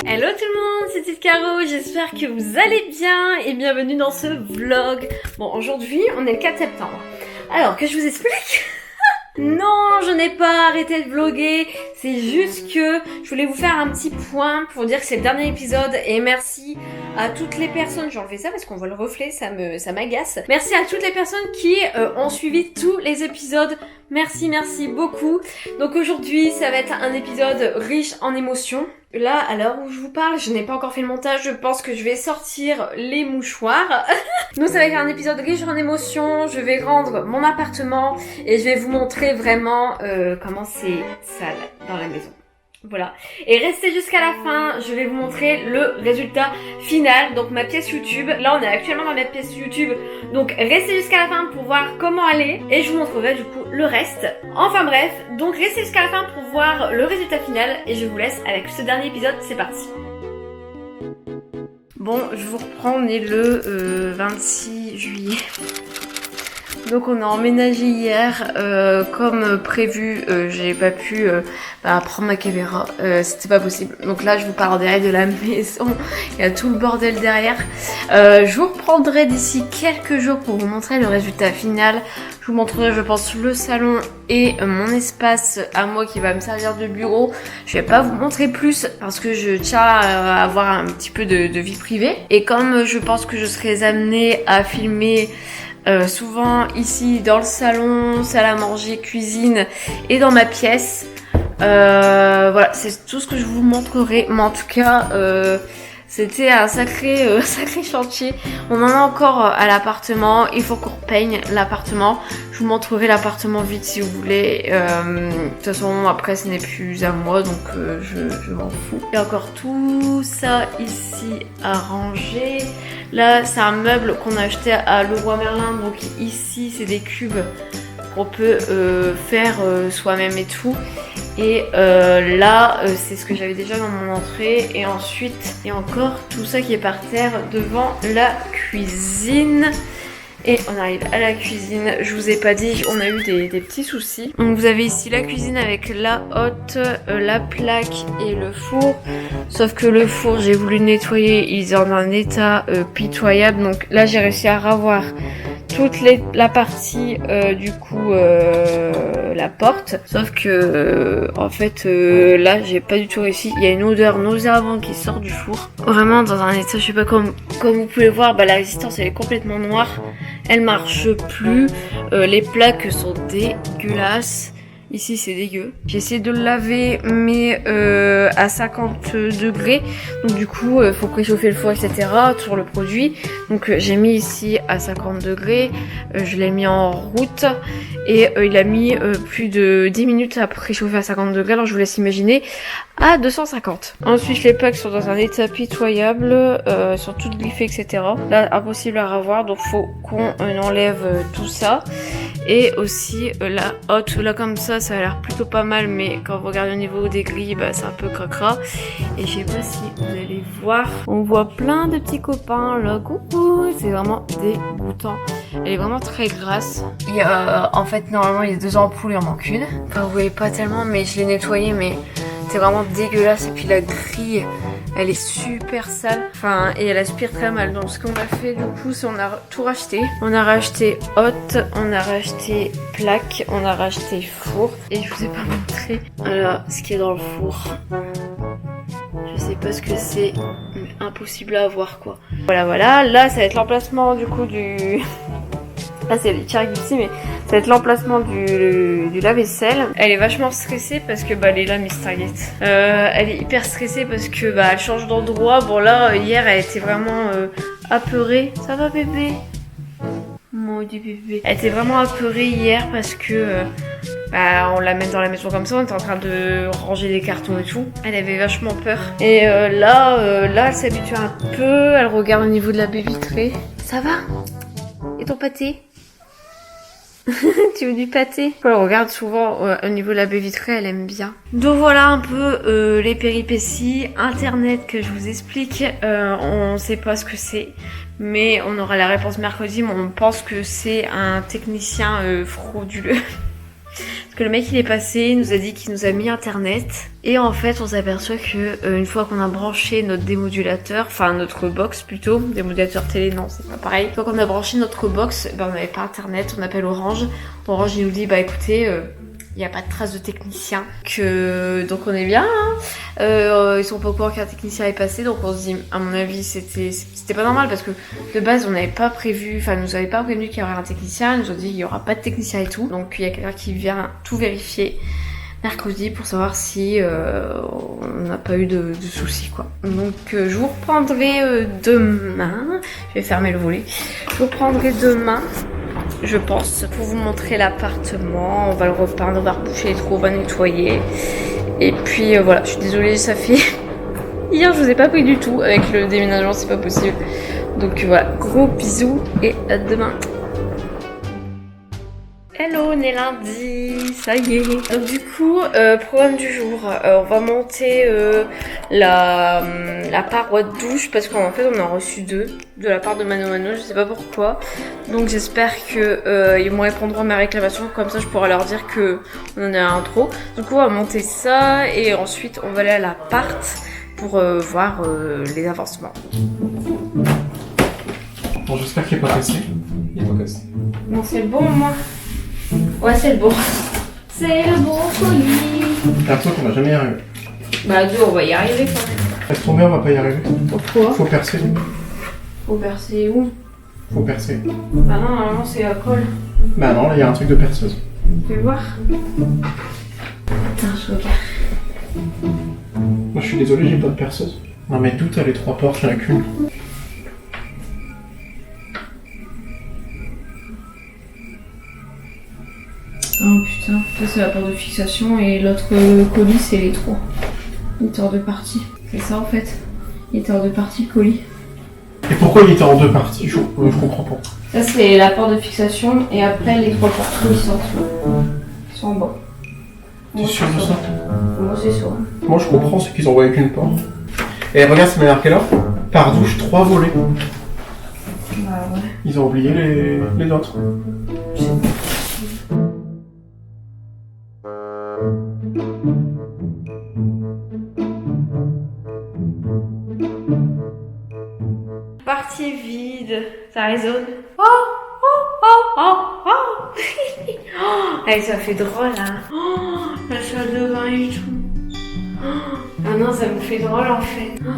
Hello tout le monde, c'est Tite Caro, j'espère que vous allez bien et bienvenue dans ce vlog. Bon, aujourd'hui on est le 4 septembre. Alors que je vous explique. Non, je n'ai pas arrêté de vlogger, c'est juste que je voulais vous faire un petit point pour dire que c'est le dernier épisode et merci à toutes les personnes, j'ai enlevé ça parce qu'on voit le reflet, ça m'agace. Merci à toutes les personnes qui ont suivi tous les épisodes, merci beaucoup. Donc aujourd'hui ça va être un épisode riche en émotions. Là, à l'heure où je vous parle, je n'ai pas encore fait le montage, je pense que je vais sortir les mouchoirs. Donc ça va être un épisode riche en émotions, je vais rendre mon appartement et je vais vous montrer vraiment comment c'est sale dans la maison. Voilà. Et restez jusqu'à la fin, je vais vous montrer le résultat final, donc ma pièce YouTube. Là, on est actuellement dans ma pièce YouTube, donc restez jusqu'à la fin pour voir comment elle est et je vous montrerai du coup le reste. Enfin bref, donc restez jusqu'à la fin pour voir le résultat final et je vous laisse avec ce dernier épisode, c'est parti. Bon, je vous reprends, on est le 26 juillet. Donc on a emménagé hier, comme prévu, j'ai pas pu prendre ma caméra, c'était pas possible. Donc là je vous parle derrière de la maison, il y a tout le bordel derrière. Je vous reprendrai d'ici quelques jours pour vous montrer le résultat final. Je vous montrerai je pense le salon et mon espace à moi qui va me servir de bureau. Je vais pas vous montrer plus parce que je tiens à avoir un petit peu de vie privée. Et comme je pense que je serai amenée à filmer souvent ici dans le salon, salle à manger, cuisine et dans ma pièce. Voilà, c'est tout ce que je vous montrerai. Mais en tout cas, c'était un sacré chantier. On en a encore à l'appartement. Il faut qu'on repeigne l'appartement. Je vous montrerai l'appartement vite si vous voulez. De toute façon, après, ce n'est plus à moi, donc je m'en fous. Il y a encore tout ça ici à ranger. Là, c'est un meuble qu'on a acheté à Leroy Merlin. Donc ici, c'est des cubes qu'on peut faire soi-même et tout. Et là, c'est ce que j'avais déjà dans mon entrée. Et ensuite, il y a encore tout ça qui est par terre devant la cuisine. Et on arrive à la cuisine, je vous ai pas dit, on a eu des petits soucis. Donc vous avez ici la cuisine avec la hotte, la plaque et le four. Sauf que le four, j'ai voulu nettoyer, il est en un état pitoyable. Donc là, j'ai réussi à ravoir toute la partie du coup la porte, sauf que en fait là j'ai pas du tout réussi. Il y a une odeur nauséabonde qui sort du four, vraiment dans un état, je sais pas, comme vous pouvez voir, la résistance elle est complètement noire, elle marche plus, les plaques sont dégueulasses. Ici c'est dégueu. J'ai essayé de le laver mais à 50 degrés. Donc du coup faut préchauffer le four etc. sur le produit. Donc j'ai mis ici à 50 degrés. Je l'ai mis en route. Et il a mis plus de 10 minutes à préchauffer à 50 degrés. Alors je vous laisse imaginer à 250. Ensuite les plaques sont dans un état pitoyable. Sont toutes griffées etc. Là impossible à revoir. Donc faut qu'on enlève tout ça. Et aussi la hotte là comme ça a l'air plutôt pas mal, mais quand vous regardez au niveau des grilles c'est un peu cracra. Et je sais pas si vous allez voir, on voit plein de petits copains là, coucou, c'est vraiment dégoûtant. Elle est vraiment très grasse. Il y a, en fait normalement il y a 2 ampoules, il en manque une. Enfin vous voyez pas tellement, mais je l'ai nettoyée, mais c'est vraiment dégueulasse. Et puis la grille elle est super sale, enfin, et elle aspire très mal. Donc ce qu'on a fait du coup, c'est on a tout racheté. On a racheté hotte, on a racheté plaque, on a racheté four. Et je vous ai pas montré voilà ce qui est dans le four. Je sais pas ce que c'est, mais impossible à voir quoi. Voilà, là ça va être l'emplacement du coup du... Là c'est les tiers ici, mais ça va être l'emplacement du lave-vaisselle. Elle est vachement stressée parce que elle est là, Miss Target. Elle est hyper stressée parce que elle change d'endroit. Bon là hier elle était vraiment apeurée. Ça va bébé? Maudit bébé. Elle était vraiment apeurée hier parce que on l'amène dans la maison comme ça, on était en train de ranger des cartons et tout. Elle avait vachement peur. Et là elle s'habitue un peu, elle regarde au niveau de la baie vitrée. Ça va? Et ton pâté? Tu veux du pâté? Elle regarde souvent au niveau de la baie vitrée, elle aime bien. Donc voilà un peu les péripéties. Internet que je vous explique, on sait pas ce que c'est, mais on aura la réponse mercredi, mais on pense que c'est un technicien frauduleux. que le mec il est passé, il nous a dit qu'il nous a mis internet. Et en fait on s'aperçoit que une fois qu'on a branché notre démodulateur, enfin notre box plutôt, démodulateur télé non c'est pas pareil. Une fois qu'on a branché notre box, ben, on n'avait pas internet, on appelle Orange. Orange il nous dit bah écoutez, il n'y a pas de trace de technicien, donc on est bien. Hein. Ils sont pas au courant qu'un technicien est passé, donc on se dit, à mon avis, c'était pas normal parce que de base on n'avait pas prévu, enfin nous avait pas prévenu qu'il y aurait un technicien. Ils nous ont dit qu'il y aura pas de technicien et tout, donc il y a quelqu'un qui vient tout vérifier mercredi pour savoir si on n'a pas eu de soucis quoi. Donc je vous reprendrai demain. Je vais fermer le volet. Je vous reprendrai demain. Je pense, pour vous montrer l'appartement. On va le repeindre, on va reboucher les trous, on va nettoyer. Et puis voilà, je suis désolée, ça fait... Hier, je vous ai pas pris du tout. Avec le déménagement, c'est pas possible. Donc voilà, gros bisous et à demain. Hello, on est lundi, ça y est. Donc du coup, programme du jour, on va monter la paroi de douche parce qu'en fait on en a reçu 2 de la part de Mano Mano, je sais pas pourquoi. Donc j'espère que ils me répondront à ma réclamation, comme ça je pourrai leur dire que on en a un trop. Donc on va monter ça et ensuite on va aller à l'appart pour voir les avancements. Bon, j'espère qu'il n'est pas cassé. Il n'est pas cassé. Non, c'est le bon moi. Ouais, c'est le bon. C'est le bon colis. T'as l'impression qu'on va jamais y arriver. Bah, on va y arriver quand même. Laisse tomber, on va pas y arriver. Pourquoi? Faut percer. Faut percer où? Faut percer. Bah non, normalement c'est à colle. Bah non, là il y a un truc de perceuse. Tu veux voir? Attends, je regarde. Moi je suis désolé, j'ai pas de perceuse. Non mais d'où t'as les 3 portes, j'en ai qu'une. Oh putain, ça c'est la porte de fixation et l'autre colis c'est les 3. Il était en 2 parties. C'est ça en fait. Il était en 2 parties le colis. Et pourquoi il était en 2 parties? Je comprends pas. Ça c'est la porte de fixation et après les 3 portes ils sont en bas. T'es sûr de ça? Moi c'est sûr. Moi je comprends, c'est qu'ils envoyaient qu'une porte. Et regarde, c'est marqué là. Par douche, 3 volets. Bah ouais. Ils ont oublié les autres. Partie vide, ça résonne. Oh, oh, oh, oh, oh. Oh, allez, ça fait drôle, hein. Oh, la salle de bain et tout. Oh, ah non, ça me fait drôle en fait. Oh,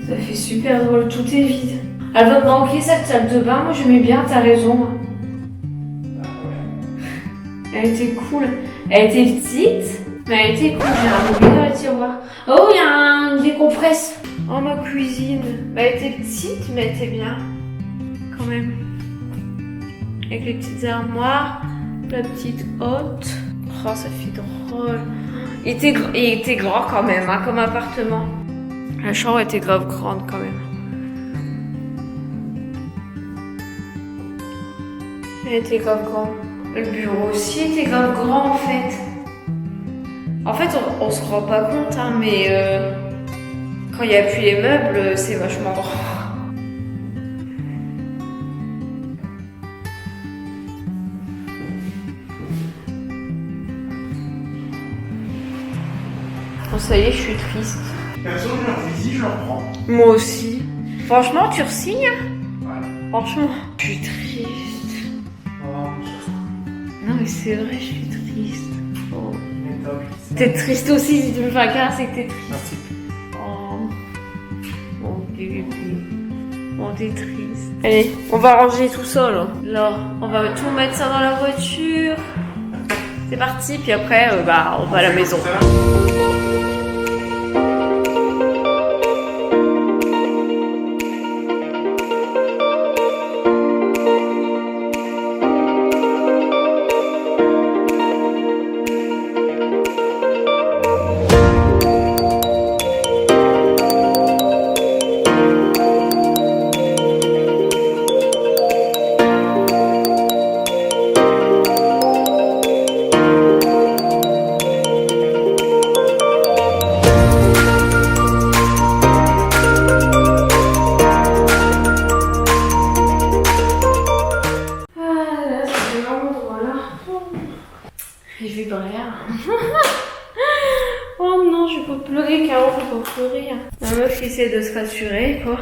ça fait super drôle, tout est vide. Elle va me manquer cette salle de bain, moi j'aimais bien, t'as raison. Elle était cool. Elle était petite, mais elle était cool. J'ai un oublié dans le tiroir. Oh, il y a un décompresse. Oh, ma cuisine. Bah, elle était petite, mais elle était bien. Quand même. Avec les petites armoires, la petite hotte. Oh, ça fait drôle. Il était grand quand même, hein, comme appartement. La chambre était grave grande quand même. Elle était grave grande. Le bureau aussi était grave grand en fait. En fait, on se rend pas compte, hein, mais quand il n'y a plus les meubles, c'est vachement grand. Bon, ça y est, je suis triste. Perso, je leur visite, je leur prends. Moi aussi. Franchement, tu re-signes? Ouais. Franchement, je suis triste. Non, mais c'est vrai, je suis triste. Oh. T'es triste aussi, si tu me fais un câlin, c'est que t'es triste. Merci. Oh, mon bébé. Oh, t'es triste. Allez, on va ranger tout ça, là. Là, on va tout mettre ça dans la voiture. C'est parti, puis après, on va à la maison. La meuf qui essaie de se rassurer, quoi.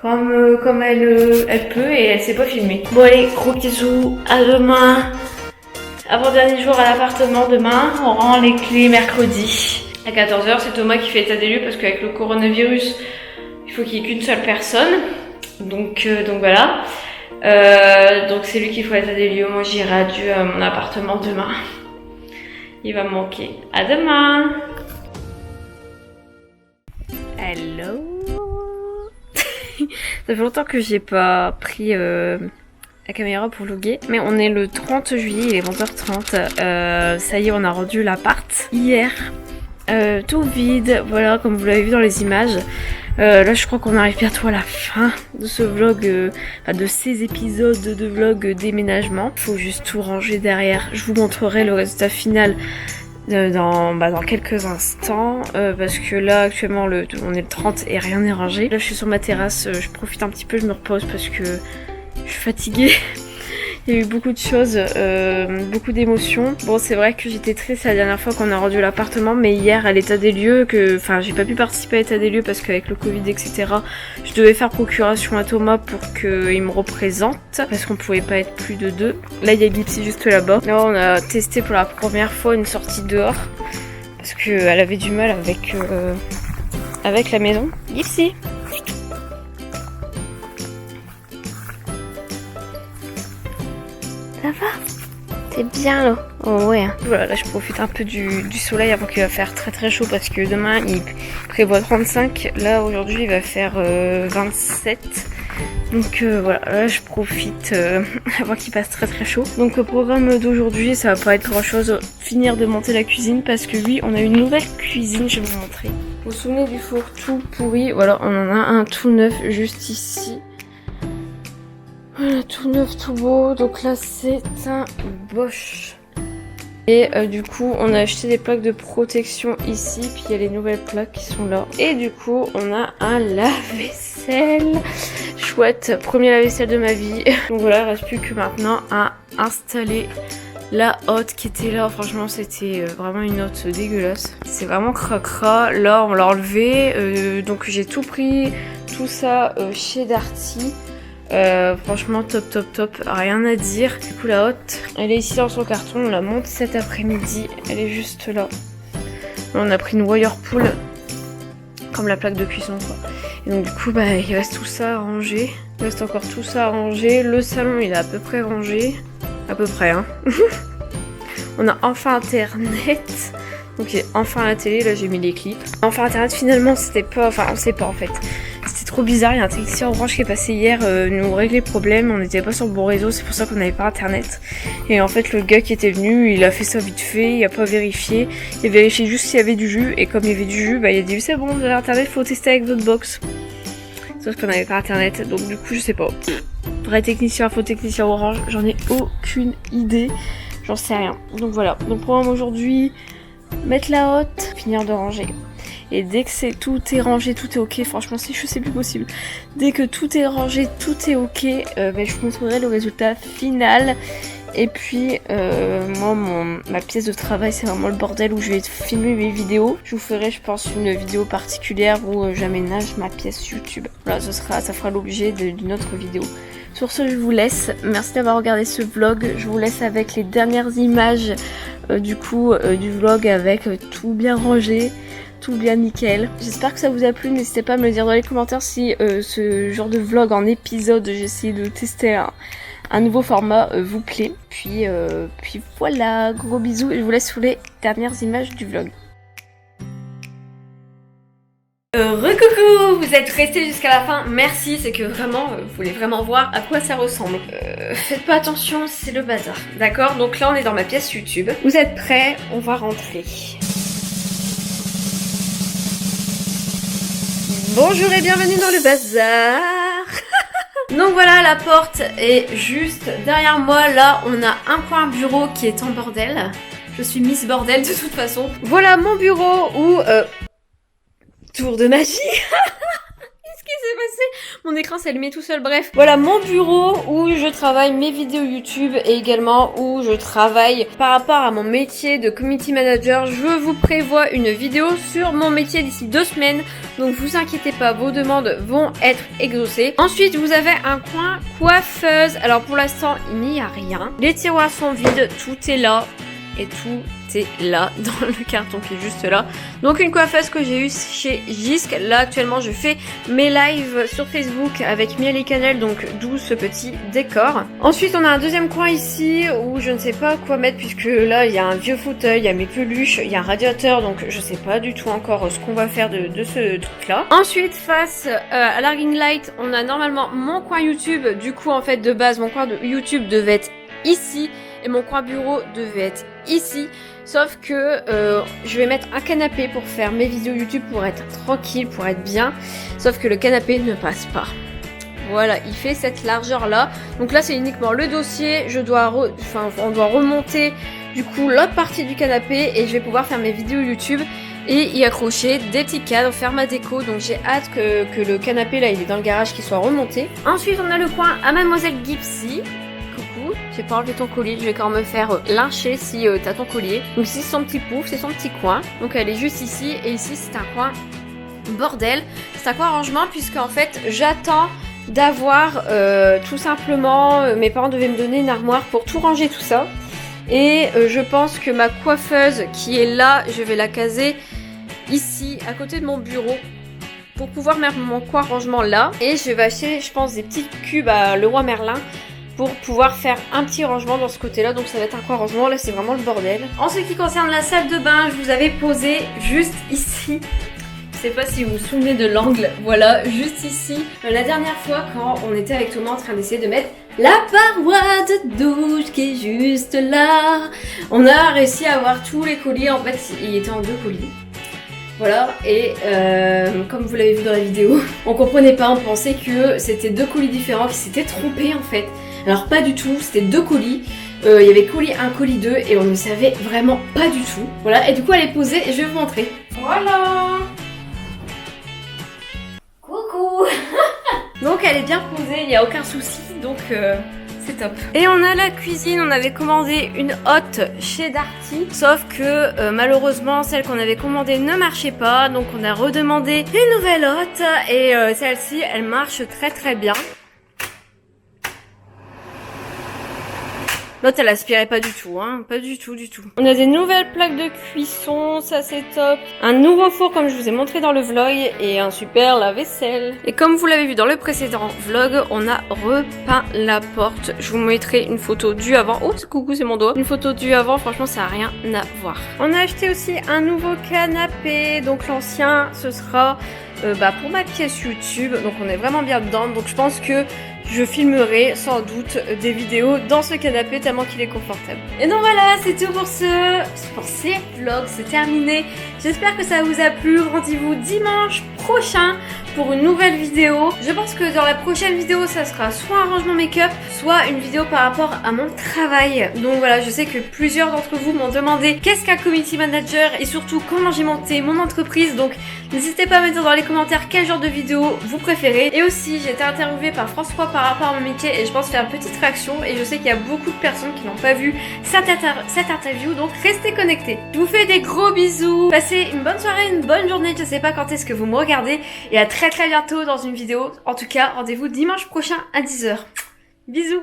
Comme elle peut et elle s'est pas filmée. Bon allez, gros bisous, à demain. Avant-dernier jour à l'appartement, demain, on rend les clés mercredi. À 14h, c'est Thomas qui fait état des lieux parce qu'avec le coronavirus, il faut qu'il n'y ait qu'une seule personne. Donc voilà. Donc c'est lui qui fait état des lieux. Moi j'irai adieu à mon appartement demain. Il va me manquer. À demain. Hello. Ça fait longtemps que j'ai pas pris la caméra pour vlogger. Mais on est le 30 juillet, il est 20h30. Ça y est, on a rendu l'appart hier. Tout vide, voilà, comme vous l'avez vu dans les images. Là, je crois qu'on arrive bientôt à la fin de ce vlog, de ces épisodes de vlog déménagement. Faut juste tout ranger derrière. Je vous montrerai le résultat final dans quelques instants, parce que là, actuellement, on est le 30 et rien n'est rangé. Là, je suis sur ma terrasse, je profite un petit peu, je me repose parce que je suis fatiguée. Il y a eu beaucoup de choses, beaucoup d'émotions. Bon, c'est vrai que j'étais triste la dernière fois qu'on a rendu l'appartement, mais hier à l'état des lieux, j'ai pas pu participer à l'état des lieux parce qu'avec le Covid, etc., je devais faire procuration à Thomas pour qu'il me représente, parce qu'on pouvait pas être plus de 2. Là, il y a Gipsy juste là-bas. Là, on a testé pour la première fois une sortie dehors, parce qu'elle avait du mal avec la maison. Gipsy! Ça va? T'es bien là? Oh ouais. Voilà, là je profite un peu du soleil avant qu'il va faire très très chaud parce que demain il prévoit 35. Là aujourd'hui il va faire 27. Donc voilà, là je profite avant qu'il fasse très très chaud. Donc le programme d'aujourd'hui ça va pas être grand chose. Finir de monter la cuisine parce que oui on a une nouvelle cuisine, je vais vous montrer. Vous vous souvenez du four tout pourri? Voilà, on en a un tout neuf juste ici. Voilà, tout neuf, tout beau. Donc là, c'est un Bosch. Et du coup, on a acheté des plaques de protection ici. Puis il y a les nouvelles plaques qui sont là. Et du coup, on a un lave-vaisselle. Chouette, premier lave-vaisselle de ma vie. Donc voilà, il reste plus que maintenant à installer la hotte qui était là. Franchement, c'était vraiment une hotte dégueulasse. C'est vraiment cracra. Là, on l'a enlevé. Donc j'ai tout pris, tout ça chez Darty. Franchement top, rien à dire. Du coup la hotte, elle est ici dans son carton, on la monte cet après-midi, elle est juste là. On a pris une Whirlpool comme la plaque de cuisson quoi. Et donc du coup il reste tout ça à ranger. Il reste encore tout ça à ranger. Le salon il est à peu près rangé. À peu près hein. On a enfin internet. Donc enfin la télé, là j'ai mis les clips. Enfin internet finalement c'était pas, enfin on sait pas en fait. C'était trop bizarre, il y a un technicien Orange qui est passé hier nous régler le problème, on n'était pas sur le bon réseau, c'est pour ça qu'on n'avait pas internet. Et en fait le gars qui était venu, il a fait ça vite fait, il a pas vérifié, il a vérifié juste s'il y avait du jus, et comme il y avait du jus, il a dit c'est bon, vous avez internet, faut tester avec votre box. Sauf qu'on n'avait pas internet, donc du coup je sais pas. Vrai technicien, faux technicien Orange, j'en ai aucune idée, j'en sais rien. Donc voilà, donc programme aujourd'hui, mettre la hotte, finir de ranger. Et dès que tout est rangé, tout est ok, franchement c'est plus possible. Dès que tout est rangé, tout est ok, je vous montrerai le résultat final. Et puis moi ma pièce de travail c'est vraiment le bordel où je vais filmer mes vidéos. Je vous ferai je pense une vidéo particulière où j'aménage ma pièce YouTube. Voilà, ça fera l'objet d'une autre vidéo. Sur ce je vous laisse, merci d'avoir regardé ce vlog. Je vous laisse avec les dernières images du vlog avec tout bien rangé. Tout bien nickel. J'espère que ça vous a plu, n'hésitez pas à me le dire dans les commentaires si ce genre de vlog en épisode, j'ai essayé de tester un nouveau format, vous plaît. Puis voilà, gros bisous et je vous laisse sous les dernières images du vlog. Recoucou, vous êtes restés jusqu'à la fin, merci, c'est que vraiment, vous voulez vraiment voir à quoi ça ressemble. Faites pas attention, c'est le bazar, d'accord? Donc là on est dans ma pièce YouTube. Vous êtes prêts? On va rentrer. Bonjour et bienvenue dans le bazar. Donc voilà, la porte est juste derrière moi. Là, on a un coin bureau qui est en bordel. Je suis Miss Bordel de toute façon. Voilà mon bureau où... Tour de magie. Qu'est-ce qui s'est passé mon écran s'est allumé tout seul. Bref, voilà mon bureau où je travaille mes vidéos YouTube et également où je travaille par rapport à mon métier de community manager. Je vous prévois une vidéo sur mon métier d'ici 2 semaines. Donc vous inquiétez pas, vos demandes vont être exaucées. Ensuite, vous avez un coin coiffeuse. Alors pour l'instant, il n'y a rien. Les tiroirs sont vides, tout est là. Et tout est là, dans le carton qui est juste là. Donc une coiffeuse que j'ai eue chez Jisc. Là actuellement je fais mes lives sur Facebook avec Miel et Cannelle, donc d'où ce petit décor. Ensuite on a un deuxième coin ici où je ne sais pas quoi mettre puisque là il y a un vieux fauteuil, il y a mes peluches, il y a un radiateur, donc je sais pas du tout encore ce qu'on va faire de ce truc là. Ensuite face à la ring light, on a normalement mon coin YouTube. Du coup en fait de base mon coin de YouTube devait être ici. Et mon coin bureau devait être ici, sauf que je vais mettre un canapé pour faire mes vidéos YouTube, pour être tranquille, pour être bien, sauf que le canapé ne passe pas. Voilà, il fait cette largeur là, donc là c'est uniquement le dossier, on doit remonter du coup l'autre partie du canapé et je vais pouvoir faire mes vidéos YouTube et y accrocher des petits cadres, faire ma déco, donc j'ai hâte que le canapé là il est dans le garage qu'il soit remonté. Ensuite on a le coin à Mademoiselle Gipsy. J'ai pas enlevé ton collier, je vais quand même me faire lyncher si t'as ton collier. Donc ici c'est son petit pouf, c'est son petit coin. Donc elle est juste ici et ici c'est un coin bordel. C'est un coin rangement puisque en fait j'attends d'avoir tout simplement, mes parents devaient me donner une armoire pour tout ranger tout ça. Et je pense que ma coiffeuse qui est là, je vais la caser ici à côté de mon bureau. Pour pouvoir mettre mon coin rangement là. Et je vais acheter je pense des petits cubes à Leroy Merlin pour pouvoir faire un petit rangement dans ce côté-là. Donc ça va être un coin rangement, là c'est vraiment le bordel. En ce qui concerne la salle de bain, je vous avais posé juste ici. Je sais pas si vous vous souvenez de l'angle, voilà, juste ici. La dernière fois quand on était avec Thomas en train d'essayer de mettre la paroi de douche qui est juste là, on a réussi à avoir tous les colliers, en fait il était en 2 colliers. Voilà, et comme vous l'avez vu dans la vidéo, on comprenait pas, on pensait que c'était 2 colis différents, qui s'étaient trompés en fait. Alors pas du tout, c'était 2 colis, il y avait colis 1, colis 2 et on ne savait vraiment pas du tout. Voilà, et du coup elle est posée et je vais vous montrer. Voilà. Coucou. Donc elle est bien posée, il n'y a aucun souci, donc c'est top. Et on a la cuisine, on avait commandé une hotte chez Darty, sauf que malheureusement celle qu'on avait commandée ne marchait pas, donc on a redemandé une nouvelle hotte et celle-ci elle marche très très bien. L'autre elle aspirait pas du tout, hein, pas du tout. On a des nouvelles plaques de cuisson, ça c'est top. Un nouveau four comme je vous ai montré dans le vlog et un super lave-vaisselle. Et comme vous l'avez vu dans le précédent vlog, on a repeint la porte. Je vous mettrai une photo du avant. Oh coucou c'est mon doigt. Une photo du avant, franchement ça a rien à voir. On a acheté aussi un nouveau canapé, donc l'ancien ce sera pour ma pièce YouTube, donc on est vraiment bien dedans, donc je pense que je filmerai sans doute des vidéos dans ce canapé tellement qu'il est confortable. Et donc voilà, c'est tout pour ces vlogs, c'est terminé. J'espère que ça vous a plu. Rendez-vous dimanche prochain pour une nouvelle vidéo. Je pense que dans la prochaine vidéo, ça sera soit un rangement make-up, soit une vidéo par rapport à mon travail. Donc voilà, je sais que plusieurs d'entre vous m'ont demandé qu'est-ce qu'un community manager et surtout comment j'ai monté mon entreprise. Donc n'hésitez pas à me dire dans les commentaires quel genre de vidéo vous préférez. Et aussi, j'ai été interviewée par France 3 par rapport à mon métier et je pense faire une petite réaction. Et je sais qu'il y a beaucoup de personnes qui n'ont pas vu cette interview, donc restez connectés. Je vous fais des gros bisous. Passez une bonne soirée, une bonne journée. Je sais pas quand est-ce que vous me regardez. Et à très bientôt dans une vidéo. En tout cas, rendez-vous dimanche prochain à 10 h. Bisous.